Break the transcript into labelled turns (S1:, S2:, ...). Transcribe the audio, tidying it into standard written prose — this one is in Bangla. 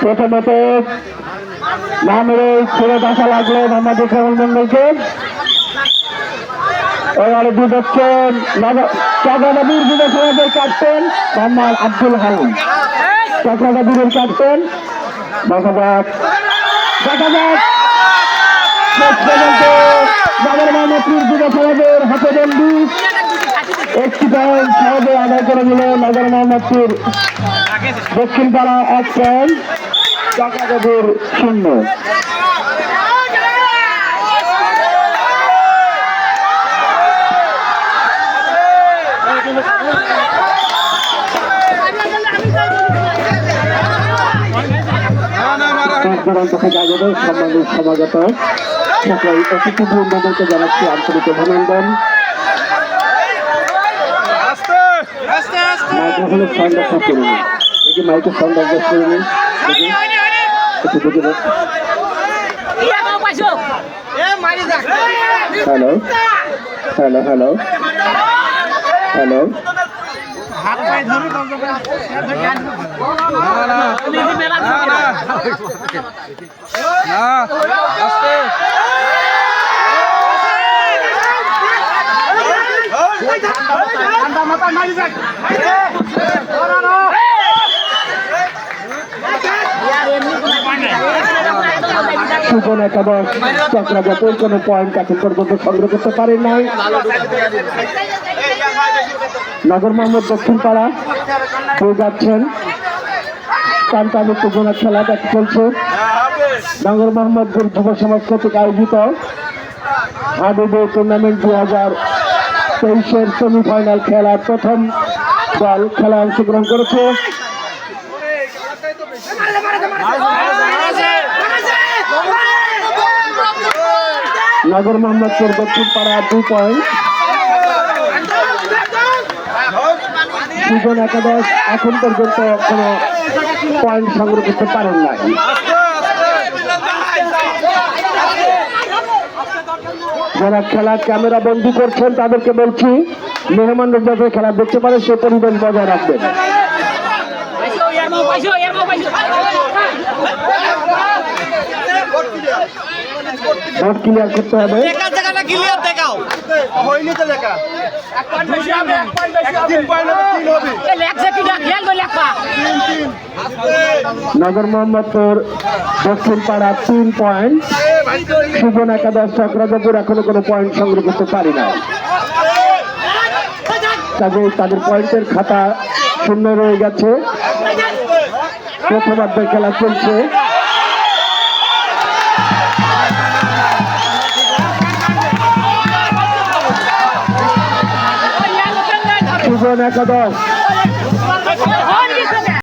S1: প্রথমত নামের ছেড়ে দেখা লাগলো মোহাম্মদ ইকরামুল মন্ডলকে। এবারে বুঝাচ্ছেন চক্রাদাবির বিবেচনাদের ক্যাপ্টেন মোহাম্মদ আব্দুল হালিম। চক্রাদাবিরের ক্যাপ্টেন দেখা যাক শেষ পর্যন্ত নগর মোহাম্মদপুর বিবেচনাদের হাতে বন্দী। একটি পয়েন্ট সহজে আদায় করে দিল নগর মোহাম্মদপুর। দক্ষিণ পাড়া 1 পয়েন্ট, চক্রাদাবির 0। দূরান্ত থেকে আগত সম্মানিত সমাগত সকল অতিথি বৃন্দদেরকে জানাচ্ছি আন্তরিক অভিনন্দন। মাইক্রোফোনের সাউন্ড অ্যাডজাস্ট করে নিন, দেখি মাইকের সাউন্ড অ্যাডজাস্ট করে নিন, একটু দেখে দেন। Hello hello hello hello Sujan একাদশ চক্রাজাতের কোন পয়েন্ট এখন পর্যন্ত সংগ্রহ করতে পারেন নাই। নগর মোহাম্মদ দক্ষিণ পাড়া হয়ে যাচ্ছেন কান্তানি সুজনের খেলা চলছে। নগর মোহাম্মদপুর যুব সমাজ কর্তৃক আয়োজিত হাডুডু টুর্নামেন্ট 2023-এর সেমিফাইনাল খেলার প্রথম দল খেলায় অংশগ্রহণ করেছে। নগর মোহাম্মদপুর দক্ষিণ পাড়া 2 পয়েন্ট, সুজন একাদশ এখন পর্যন্ত কোন পয়েন্ট সংগ্রহ করতে পারেন নাই। যারা খেলা ক্যামেরা বন্দী করছেন তাদেরকে বলছি মেহমানরা যাতে খেলা দেখতে পারে সে পরিবেশ বজায় রাখবেন। ভোট ক্লিয়ার করতে হবে। নগর মোহাম্মদপুর দক্ষিণ পাড়া 3 পয়েন্ট, সুজন একাদশ চক্রাজাপুর এখনো কোনো পয়েন্ট সংগ্রহ করতে পারি না। তাদের পয়েন্টের খাতা শূন্য রয়ে গেছে। প্রথমার্ধের খেলা চলছে। সুজন একাদশ